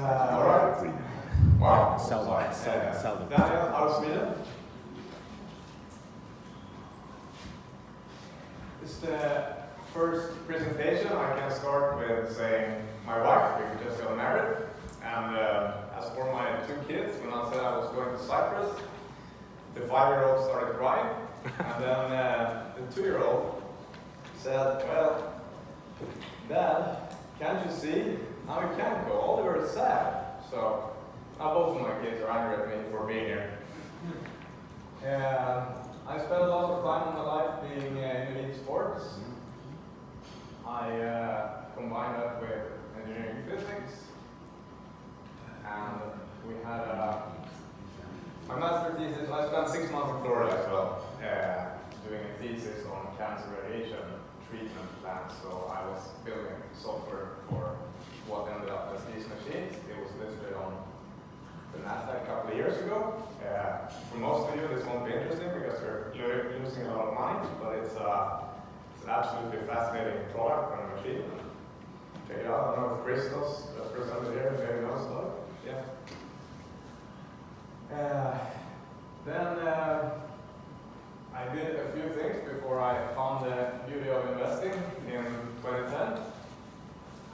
All right. Wow. Sell them. Daniel, out of Sweden. This is the first presentation. I can start with saying my wife, we just got married. And as for my two kids, when I said I was going to Cyprus, the 5-year-old started crying. And then the 2-year-old said, well, Dad, can't you see? Now you can't go. Oliver is sad. So now both of my kids are angry at me for being here. I spent a lot of time in my life being in elite sports. I combined that with engineering physics. And we had my master thesis. I spent 6 months in Florida as well, doing a thesis on cancer radiation treatment plans. So I was building software for what ended up as these machines. It was listed on the NASDAQ a couple of years ago. For most of you, this won't be interesting because we're losing a lot of money, but it's an absolutely fascinating product and machine. Check it out. I don't know if Christos, that's presented here, maybe knows about it. Yeah. Then I did a few things before I found the beauty of investing in 2010.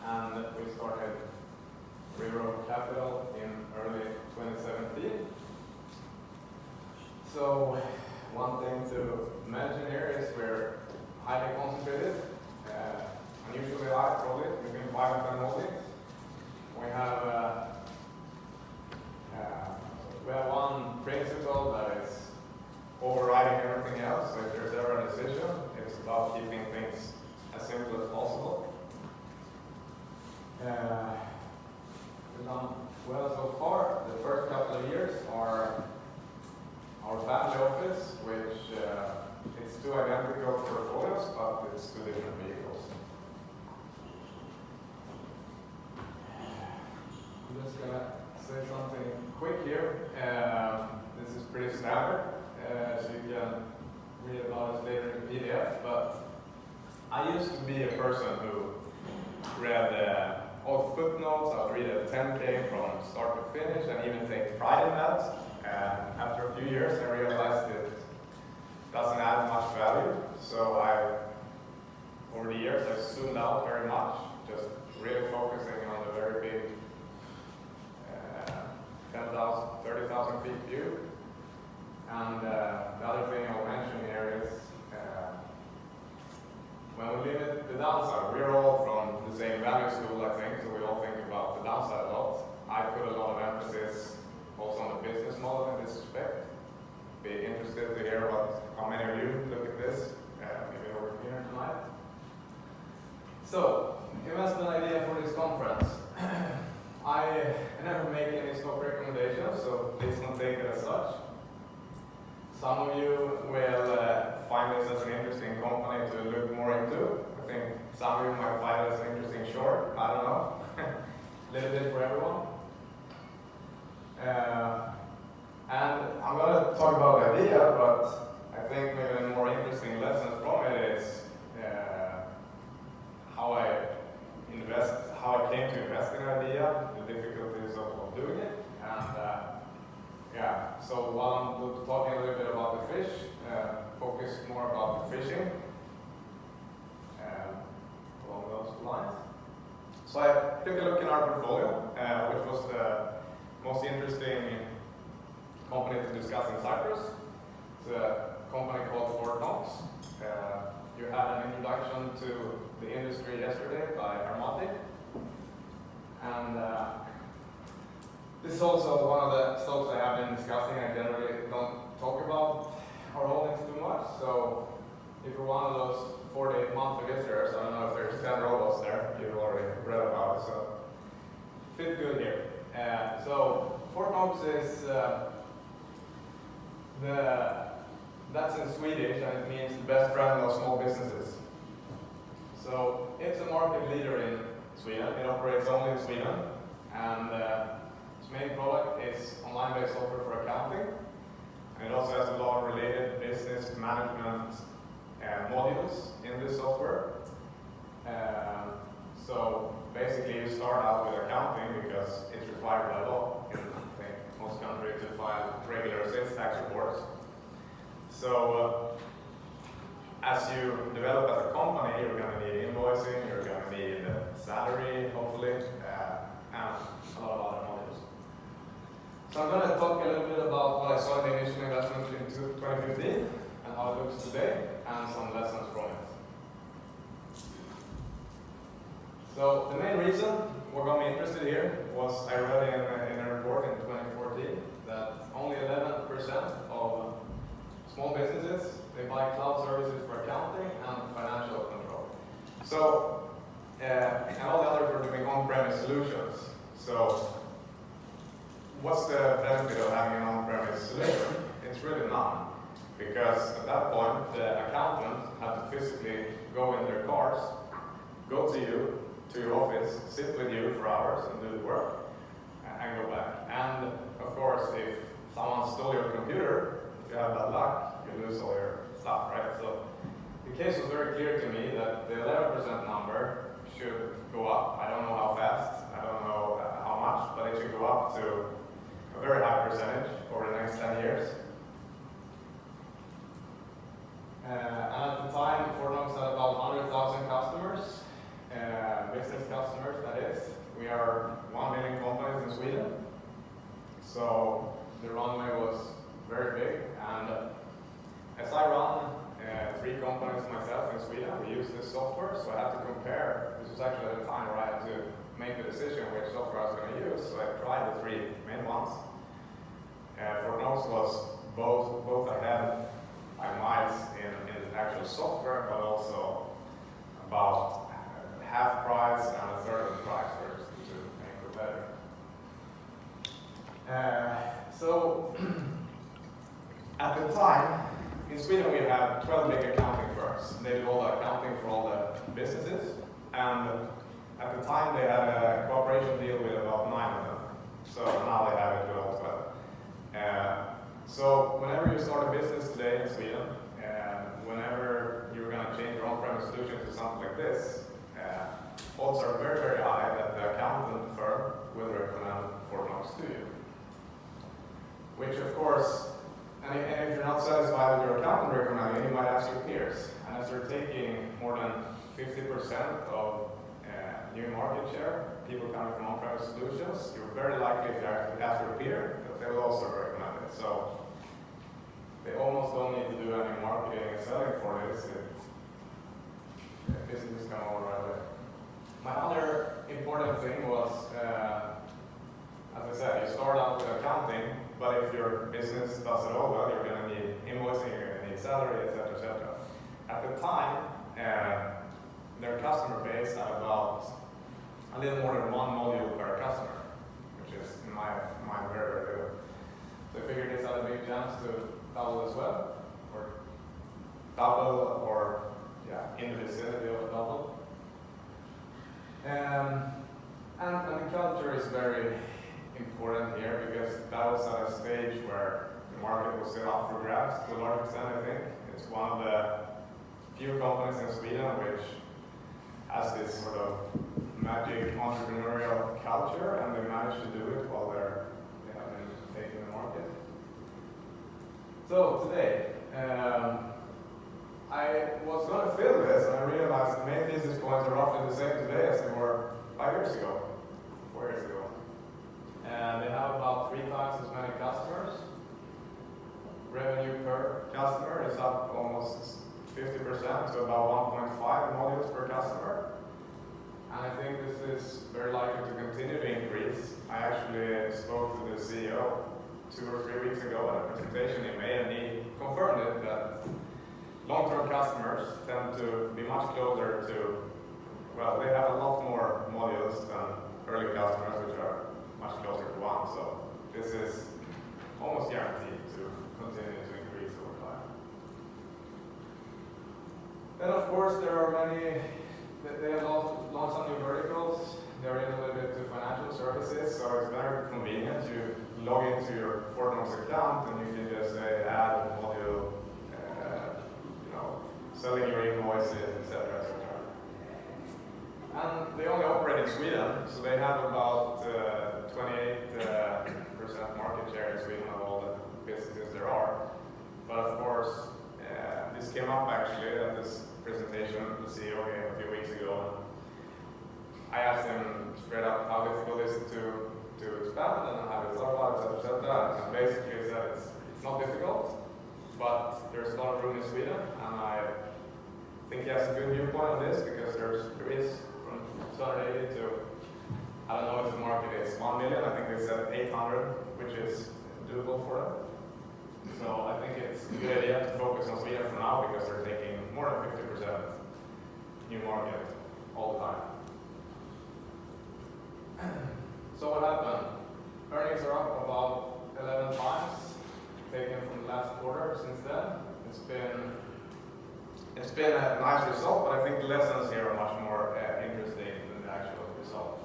And we started River Capital in early 2017. So one thing to mention here is we're highly concentrated, unusually high, probably between 5 and 10 holdings. We have one principle that is overriding everything else. So if there's ever a decision, it's about keeping things as simple as possible. We've done well so far. The first couple of years are our family office, which it's two identical portfolios, but it's two different vehicles. I'm just gonna say something quick here. This is pretty standard, so you can read about it later in the PDF. But I used to be a person who read all footnotes. I would read a 10K from start to finish, and even take pride in that. And after a few years, I realized it doesn't add much value. So over the years, I've zoomed out very much, just really focusing on the very big 10,000, 30,000 feet view. And the other thing I'll mention here is when we limit the downside, we're all from the same value school, I think, so we all think about the downside a lot. I put a lot of emphasis also on the business model in this respect. Be interested to hear how many of you look at this, maybe over here tonight. So, investment idea for this conference. I never make any stock recommendations, so please don't take it as such. Some of you will find this as an interesting company to look more into. I think some of you might find it as an interesting short. I don't know. A little bit for everyone. And I'm going to talk about the idea, but I think maybe the more interesting lessons from it is how I came to invest in an idea, the difficulties of doing it, and so while I'm talking a little bit about the fish, focus more about the fishing along those lines. So I took a look in our portfolio, which was the most interesting company to discuss in Cyprus. It's a company called Fort Knox. You had an introduction to the industry yesterday by Armati. And this is also one of the stocks I have been discussing. I generally don't talk about our holdings too much. So if you're one of those 48 monthly visitors, I don't know if there's 10 robots there. You've already read about it, so fit good here. So Fort Knox is that's in Swedish, and it means the best friend of small businesses. So it's a market leader in Sweden. It operates only in Sweden, and its main product is online-based software for accounting. And it also has a lot of related business management modules in this software. So basically you start out with accounting because it's required by law in I think, most countries to file regular sales tax reports. So as you develop as a company, you're going to need invoicing, you're going to need salary, hopefully, and a lot of other modules. So I'm going to talk a little bit about what I saw in the initial investment in 2015 and how it looks today, and some lessons from it. So the main reason what got me interested here was I read in a report in 2014 that only 11% of small businesses, they buy cloud services for accounting and financial control. So, and all the others were doing on-premise solutions. So, what's the benefit of having an on-premise solution? It's really none. Because at that point, the accountant had to physically go in their cars, go to you, to your office, sit with you for hours and do the work, and go back. And of course, if someone stole your computer, if you have bad luck, you lose all your stuff, right? So the case was very clear to me that the 11% number should go up. I don't know how fast, I don't know how much, but it should go up to a very high percentage over the next 10 years. And at the time, Fortnox had about 100,000 customers, business customers, that is. We are 1 million companies in Sweden. So the runway was very big. And as I run 3 companies myself in Sweden, we use this software, so I had to compare. This was actually at a time where I had to make the decision which software I was going to use, so I tried the 3 main ones. Fortnox was both ahead by miles in the actual software, but also about half price and a third of the price to make it better. So at the time, in Sweden we have 12 big accounting firms. They do all the accounting for all the businesses, and at the time they had a cooperation deal with about 9 of them. So now they have it with all 12. So whenever you start a business today in Sweden, whenever you're going to change your on-premise solution to something like this, odds are very, very high that the accountant firm will recommend Fortnox to you. Which of course, and if you're not satisfied with your accountant recommending, you might ask your peers. And as they're taking more than 50% of new market share, people coming from on-premise solutions, you're very likely if you actually ask your peer that they will also recommend it. So they almost don't need to do any marketing and selling for this. Business come over right away. My other important thing was, as I said, you start out with accounting, but if your business does it all well, you're going to need invoicing, you're going to need salary, etc., etc. At the time, their customer base had about a little more than 1 module per customer, which is, in my mind, very, very good. So I figured this had a big chance to double as well, or in the vicinity of a double. And the culture is very important here because that was at a stage where the market was still up for grabs to a large extent, I think. It's one of the few companies in Sweden which has this sort of magic entrepreneurial culture, and they managed to do it while they have been taking the market. So today, I was going to film this, and I realized the main thesis points are roughly the same today as they were 5 years ago, 4 years ago. And they have about 3 times as many customers. Revenue per customer is up almost 50% to about 1.5 modules per customer. And I think this is very likely to continue to increase. I actually spoke to the CEO 2 or 3 weeks ago at a presentation he made, and he confirmed it that long-term customers tend to be much closer to, well, they have a lot more modules than early customers, which are much closer to 1. So this is almost guaranteed to continue to increase over time. Then, of course, there are many, they have launched some new verticals. They're in a little bit to financial services, so it's very convenient. You log into your Fortnox account and you can just say add a module, selling your invoices, etc., etc. And they only operate operate in Sweden, so they have about 28% market share in Sweden of all the businesses there are. But of course, this came up actually at this presentation the CEO gave a few weeks ago. I asked him straight up how difficult is it to expand and how he thought about it, etc. And basically he said it's not difficult, but there's a lot of room in Sweden, and I think he has a good viewpoint on this because there is from 280 to, I don't know if the market is 1 million, I think they said 800, which is doable for them. So I think it's a good idea to focus on Sweden for now because they're taking more than 50% new market all the time. So what happened? Earnings are up about 11 times, taken from the last quarter since then. It's been a nice result, but I think the lessons here are much more interesting than the actual result.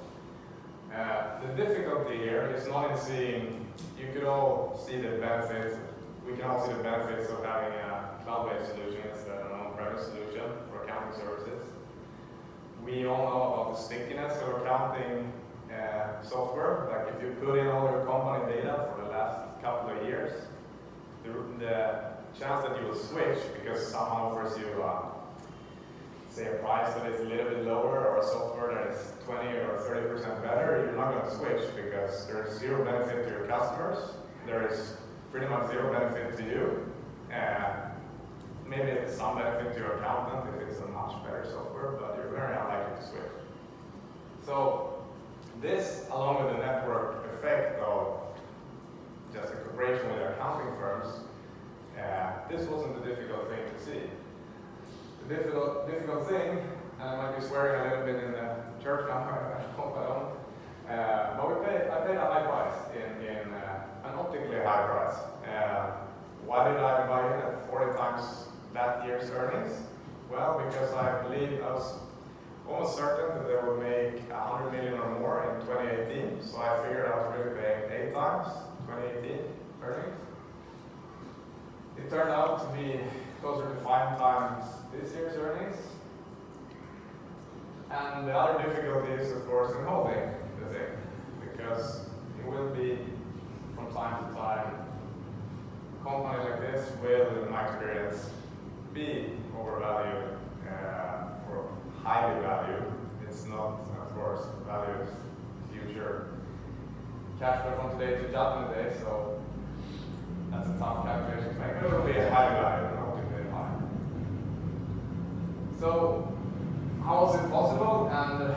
The difficulty here is not in seeing, you could all see the benefits, we can all see the benefits of having a cloud-based solution instead of an on-premise solution for accounting services. We all know about the stickiness of accounting software. Like if you put in all your company data for the last couple of years, the chance that you will switch because someone offers you say a price that is a little bit lower or a software that is 20 or 30% better, you're not going to switch because there's zero benefit to your customers. There is pretty much zero benefit to you. Maybe some benefit to your accountant if it's a much better software, but you're very unlikely to switch. So this, along with the network effect of just a cooperation with the accounting firms, this wasn't the difficult thing to see. The difficult thing, and I might be swearing a little bit in the church now, I hope I don't, but I paid a high price, an optically high price. Why did I buy in at 40 times that year's earnings? Well, because I believe I was almost certain that they would make 100 million or more in 2018, so I figured I was really paying 8 times 2018 earnings. It turned out to be closer to 5 times this year's earnings. And the other difficulty is, of course, in holding the thing, because it will be, from time to time, a company like this will, in my experience, be overvalued or highly valued. It's not, of course, valued future cash flow from today to judgment day, so that's a tough calculation to make, but it will be a highly valued and not very high. So, how was it possible, and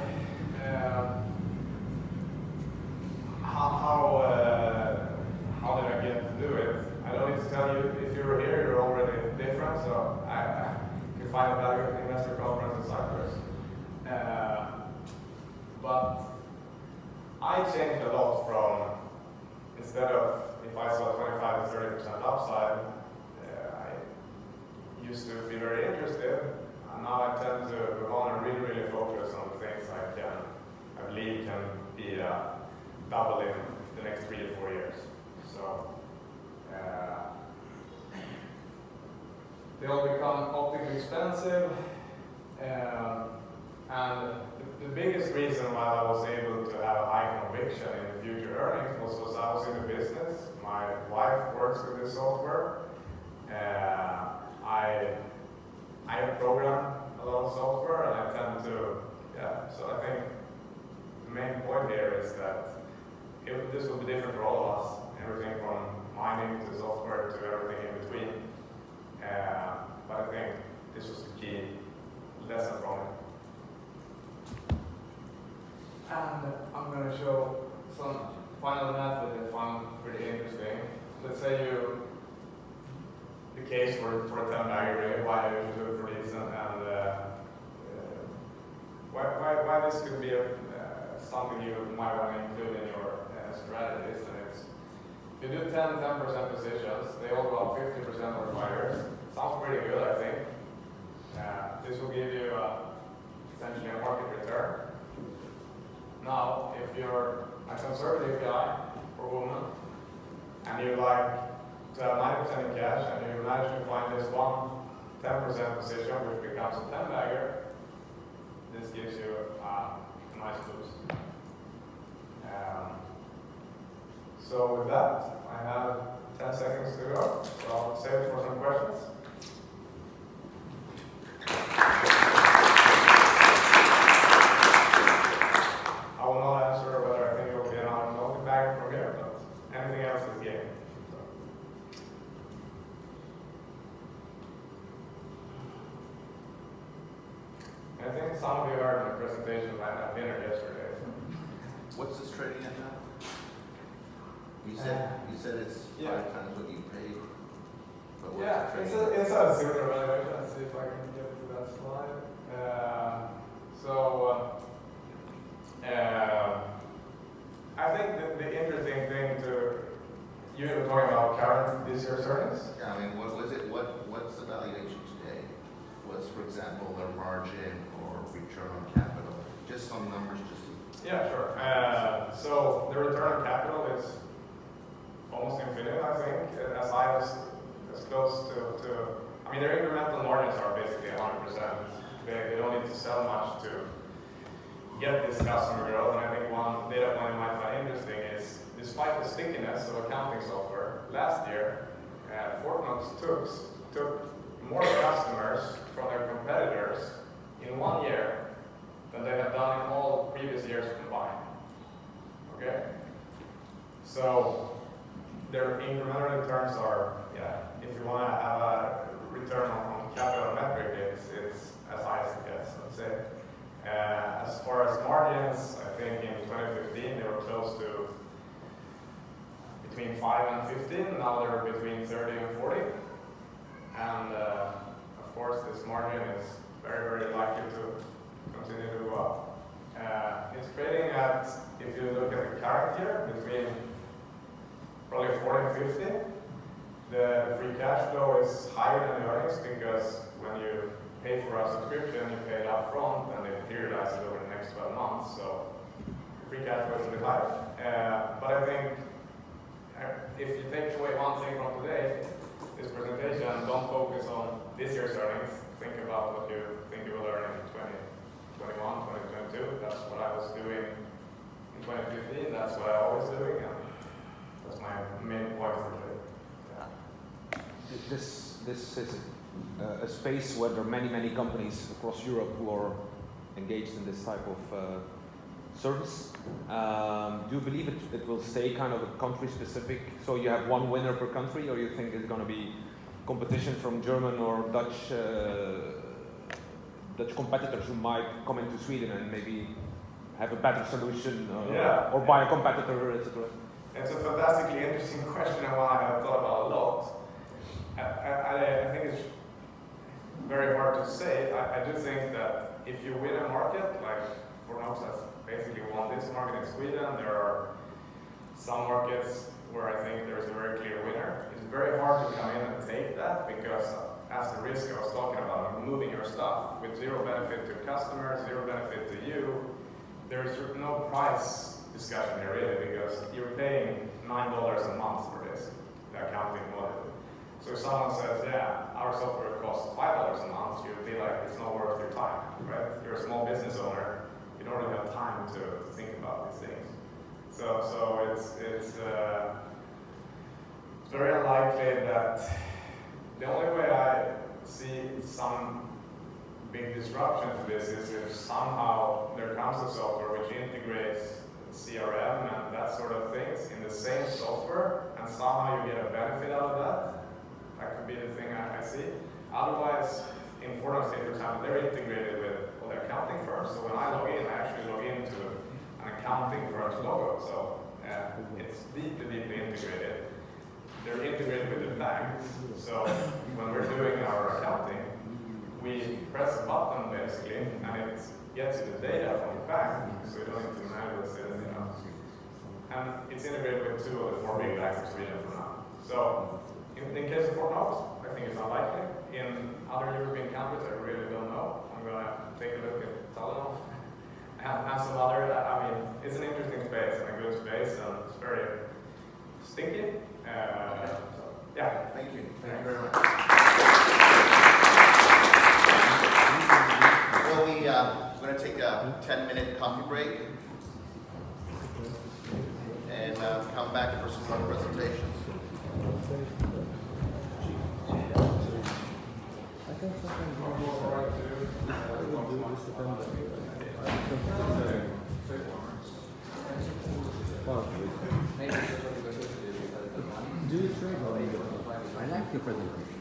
how did I get to do it? I don't need to tell you, if you were here, you're already different, so you can find a value at the investor conference in Cyprus. But I changed a lot from, instead of, if I saw 25 to 30% upside, I used to be very interested, and now I tend to go on and really focus on the things I believe can be double in the next 3 to 4 years. So they'll become optically expensive, and the biggest reason why I was able to have a high conviction in the future earnings was because I was in the business. My wife works with this software. I program a lot of software, and I tend to, so I think the main point here is that this will be different for all of us, everything from mining to software to everything in between. But I think this was the key lesson from it. And I'm going to show some final math that I found pretty interesting. Let's say the case for a 10-bagger, why you should do it for these, and why this could be something you might want to include in your strategies. And it's, if you do 10% positions, they all go up 50% or 5 years. Sounds pretty good, I think. This will give you essentially a market return. Now, if you're a conservative guy or woman, and you like to have 90% in cash, and you manage to find this one 10% position, which becomes a 10-bagger, this gives you nice boost. So with that, I have 10 seconds to go, so I'll save it for some questions. I will not answer whether I think it will be an automotive bag from here, but anything else is game. I think some of you heard my presentation about dinner yesterday. What's this trading at now? You said it's 5 times what you paid. But what's the trading? It's a similar valuation. Let's see if I can get to that slide. I think the interesting thing you were talking about current this year's earnings. Yeah, I mean, what was it? What's the valuation today? What's, for example, their margin or return on capital? Just some numbers, Yeah, sure. So the return on capital is almost infinite, I think, as high as close to. I mean, their incremental margins are basically 100%. They don't need to sell much to get this customer growth. And I think one data point you might find interesting is, despite the stickiness of accounting software, last year, Fortnox took more customers from their competitors in 1 year than they have done in all previous years combined. Okay? So their incremental returns are, if you want to have a return on capital metric, it's as high as it gets, let's say. As far as margins, I think in 2015 they were close to between 5 and 15, now they're between 30 and 40. And of course this margin is very, very likely to continue to go up. It's trading at, if you look at the current year, between probably 40 and 50. The free cash flow is higher than the earnings because when you pay for a subscription, you pay it up front and they periodize it over the next 12 months. So free cash flow is a bit higher. But I think if you take away one thing from today, this presentation, don't focus on this year's earnings. Think about what you think you will earn in 2021, 2022. That's what I was doing in 2015. That's what I always doing. And that's my main point for today. This is a space where there are many companies across Europe who are engaged in this type of service. Do you believe it will stay kind of a country specific? So you have one winner per country, or you think it's going to be competition from German or Dutch competitors who might come into Sweden and maybe have a better solution or buy a competitor, etc.? It's a fantastically interesting question and one I have thought about a lot. I think it's very hard to say. I do think that if you win a market, like Fortnox has basically won this market in Sweden, there are some markets where I think there's a very clear winner. It's very hard to come in and take that because as the risk I was talking about, moving your stuff with zero benefit to customers, zero benefit to you, there's no price discussion here really because you're paying $9 a month for this, the accounting model. So if someone says, yeah, our software costs $5 a month, you'd be like, it's not worth your time, right? You're a small business owner, you don't really have time to think about these things. So it's very unlikely that the only way I see some big disruption to this is if somehow there comes a software which integrates CRM and that sort of things in the same software, and somehow you get a benefit out of that. That could be the thing I see. Otherwise, in Fortnox, for example, they're integrated with all the accounting firms. So when I log in, I actually log into an accounting firm's logo. So it's deeply integrated. They're integrated with the bank. So when we're doing our accounting, we press a button basically, and it gets you the data from the bank, so you don't need to manually set anything up. And it's integrated with 2 of the 4 big banks in Sweden for now. So in case of Fortnox, I think it's unlikely. In other European countries, I really don't know. I'm going to take a look at Tallinn and some other. I mean, it's an interesting space and a good space, and it's very sticky. Yeah. Thank you. Thank you very much. Well, we we're gonna take a 10-minute coffee break and come back for some more presentations. Do you trade? I like your presentation.